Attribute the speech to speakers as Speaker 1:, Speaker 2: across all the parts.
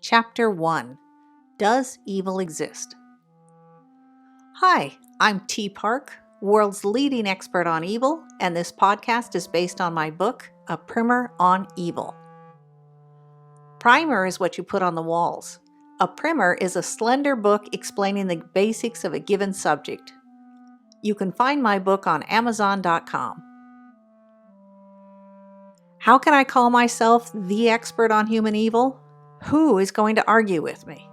Speaker 1: Chapter 1. Does Evil Exist? Hi, I'm T. Park, world's leading expert on evil, and this podcast is based on my book, A Primer on Evil. Primer is what you put on the walls. A primer is a slender book explaining the basics of a given subject. You can find my book on Amazon.com. How can I call myself the expert on human evil? Who is going to argue with me?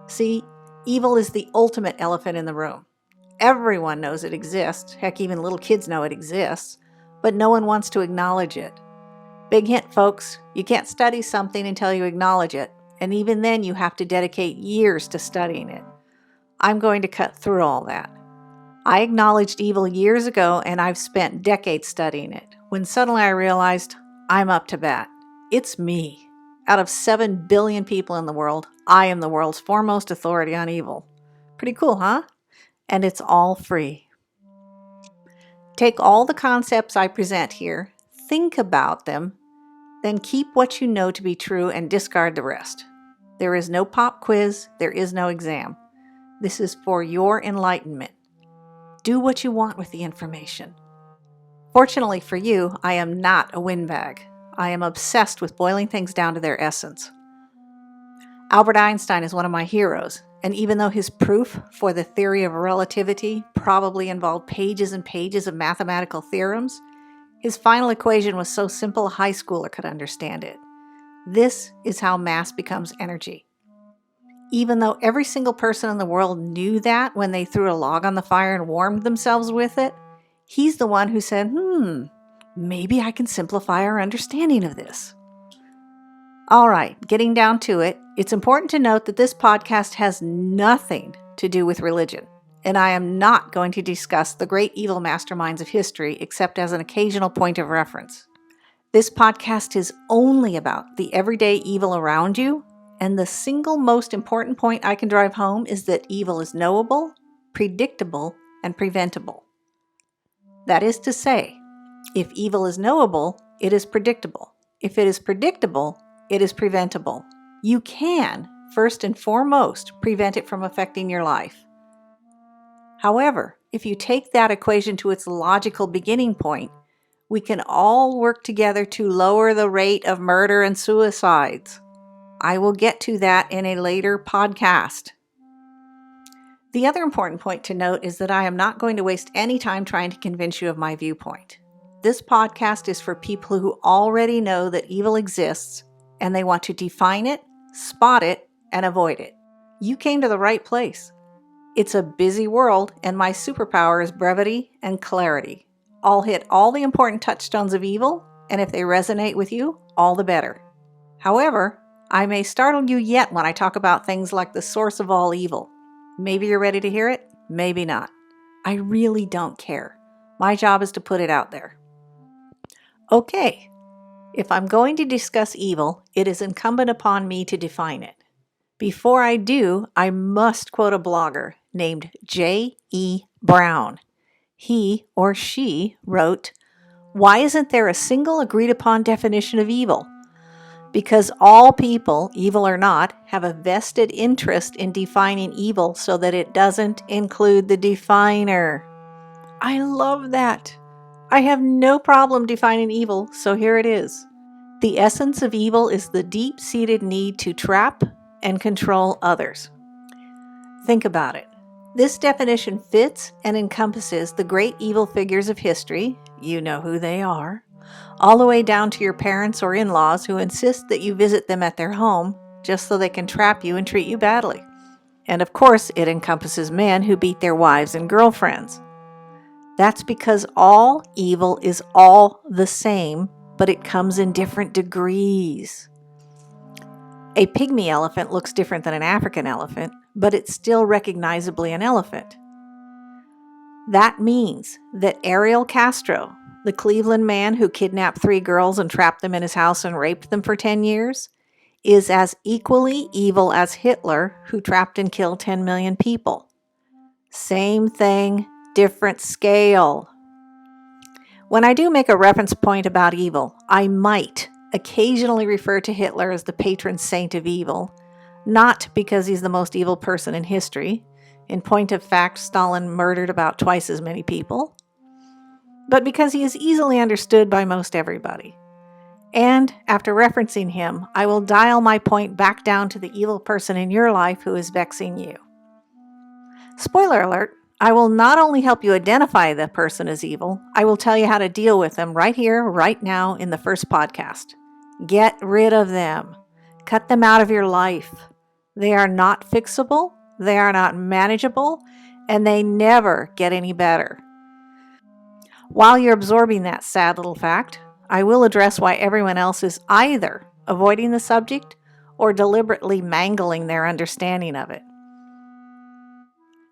Speaker 1: See, evil is the ultimate elephant in the room. Everyone knows it exists. Heck, even little kids know it exists, but no one wants to acknowledge it. Big hint, folks, you can't study something until you acknowledge it, and even then you have to dedicate years to studying it. I'm going to cut through all that. I acknowledged evil years ago, and I've spent decades studying it, when suddenly I realized I'm up to bat. It's me. Out of 7 billion people in the world, I am the world's foremost authority on evil. Pretty cool, huh? And it's all free. Take all the concepts I present here, think about them, then keep what you know to be true and discard the rest. There is no pop quiz, there is no exam. This is for your enlightenment. Do what you want with the information. Fortunately for you, I am not a windbag. I am obsessed with boiling things down to their essence. Albert Einstein is one of my heroes, and even though his proof for the theory of relativity probably involved pages and pages of mathematical theorems, his final equation was so simple a high schooler could understand it. This is how mass becomes energy. Even though every single person in the world knew that when they threw a log on the fire and warmed themselves with it, he's the one who said, maybe I can simplify our understanding of this. All right, getting down to it, it's important to note that this podcast has nothing to do with religion, and I am not going to discuss the great evil masterminds of history except as an occasional point of reference. This podcast is only about the everyday evil around you, and the single most important point I can drive home is that evil is knowable, predictable, and preventable. That is to say, if evil is knowable, it is predictable. If it is predictable, it is preventable. You can, first and foremost, prevent it from affecting your life. However, if you take that equation to its logical beginning point, we can all work together to lower the rate of murder and suicides. I will get to that in a later podcast. The other important point to note is that I am not going to waste any time trying to convince you of my viewpoint. This podcast is for people who already know that evil exists and they want to define it, spot it, and avoid it. You came to the right place. It's a busy world, and my superpower is brevity and clarity. I'll hit all the important touchstones of evil, and if they resonate with you, all the better. However, I may startle you yet when I talk about things like the source of all evil. Maybe you're ready to hear it, maybe not. I really don't care. My job is to put it out there. Okay, if I'm going to discuss evil, it is incumbent upon me to define it. Before I do, I must quote a blogger named J.E. Brown. He or she wrote, "Why isn't there a single agreed upon definition of evil? Because all people, evil or not, have a vested interest in defining evil so that it doesn't include the definer." I love that. I have no problem defining evil, so here it is. The essence of evil is the deep-seated need to trap and control others. Think about it. This definition fits and encompasses the great evil figures of history, you know who they are, all the way down to your parents or in-laws who insist that you visit them at their home just so they can trap you and treat you badly. And of course, it encompasses men who beat their wives and girlfriends. That's because all evil is all the same, but it comes in different degrees. A pygmy elephant looks different than an African elephant, but it's still recognizably an elephant. That means that Ariel Castro, the Cleveland man who kidnapped 3 girls and trapped them in his house and raped them for 10 years, is as equally evil as Hitler, who trapped and killed 10 million people. Same thing, different scale. When I do make a reference point about evil, I might occasionally refer to Hitler as the patron saint of evil, Not because he's the most evil person in history. In point of fact, Stalin murdered about twice as many people. But because he is easily understood by most everybody. And after referencing him, I will dial my point back down to the evil person in your life who is vexing you. Spoiler alert, I will not only help you identify the person as evil, I will tell you how to deal with them right here, right now in the first podcast. Get rid of them. Cut them out of your life. They are not fixable, they are not manageable, and they never get any better. While you're absorbing that sad little fact, I will address why everyone else is either avoiding the subject or deliberately mangling their understanding of it.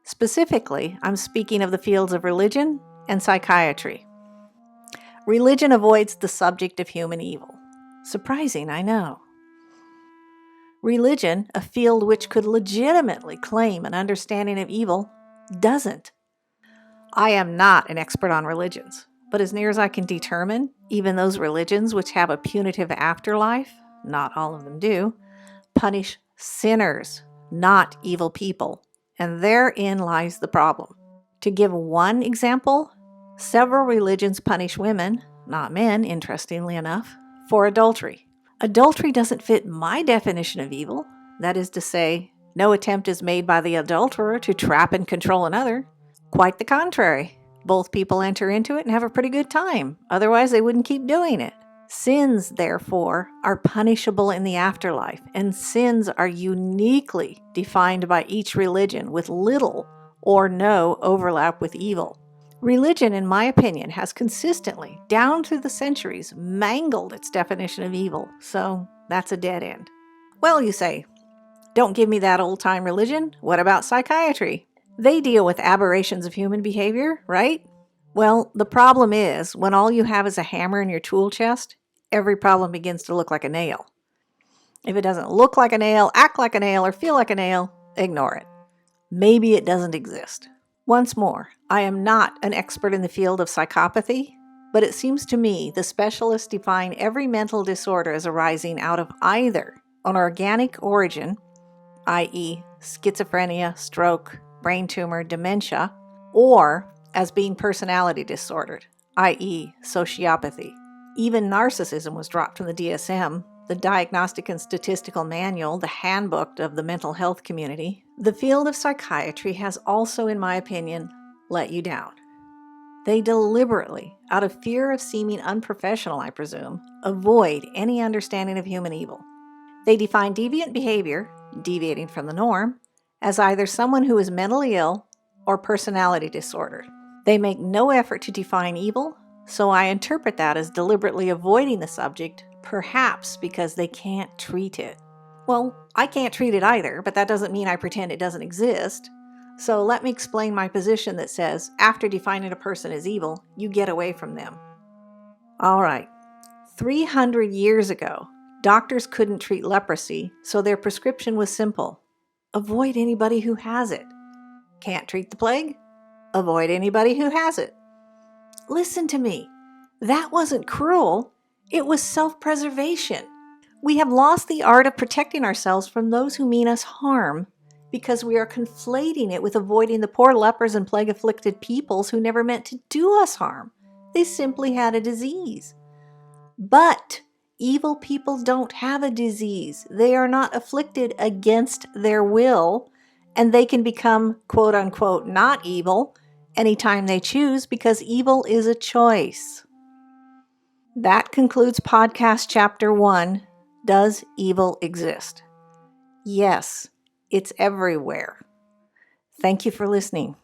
Speaker 1: Specifically, I'm speaking of the fields of religion and psychiatry. Religion avoids the subject of human evil. Surprising, I know. Religion, a field which could legitimately claim an understanding of evil, doesn't. I am not an expert on religions, but as near as I can determine, even those religions which have a punitive afterlife, not all of them do, punish sinners, not evil people, and therein lies the problem. To give one example, several religions punish women, not men, interestingly enough, for adultery. Adultery doesn't fit my definition of evil, that is to say, no attempt is made by the adulterer to trap and control another. Quite the contrary. Both people enter into it and have a pretty good time. Otherwise, they wouldn't keep doing it. Sins, therefore, are punishable in the afterlife, and sins are uniquely defined by each religion with little or no overlap with evil. Religion, in my opinion, has consistently, down through the centuries, mangled its definition of evil, so that's a dead end. Well, you say, don't give me that old-time religion. What about psychiatry? They deal with aberrations of human behavior, right? Well, the problem is, when all you have is a hammer in your tool chest, every problem begins to look like a nail. If it doesn't look like a nail, act like a nail, or feel like a nail, ignore it. Maybe it doesn't exist. Once more, I am not an expert in the field of psychopathy, but it seems to me the specialists define every mental disorder as arising out of either an organic origin, i.e., schizophrenia, stroke, brain tumor, dementia, or as being personality disordered, i.e., sociopathy. Even narcissism was dropped from the DSM, the Diagnostic and Statistical Manual, the handbook of the mental health community. The field of psychiatry has also, in my opinion, let you down. They deliberately, out of fear of seeming unprofessional, I presume, avoid any understanding of human evil. They define deviant behavior, deviating from the norm, as either someone who is mentally ill or personality disordered. They make no effort to define evil, so I interpret that as deliberately avoiding the subject, perhaps because they can't treat it. Well, I can't treat it either, but that doesn't mean I pretend it doesn't exist. So let me explain my position that says, after defining a person as evil, you get away from them. All right, 300 years ago, doctors couldn't treat leprosy, so their prescription was simple. Avoid anybody who has it. Can't treat the plague? Avoid anybody who has it. Listen to me. That wasn't cruel. It was self-preservation. We have lost the art of protecting ourselves from those who mean us harm because we are conflating it with avoiding the poor lepers and plague-afflicted peoples who never meant to do us harm. They simply had a disease. But evil people don't have a disease. They are not afflicted against their will, and they can become, quote-unquote, not evil anytime they choose because evil is a choice. That concludes podcast chapter 1, Does Evil Exist? Yes, it's everywhere. Thank you for listening.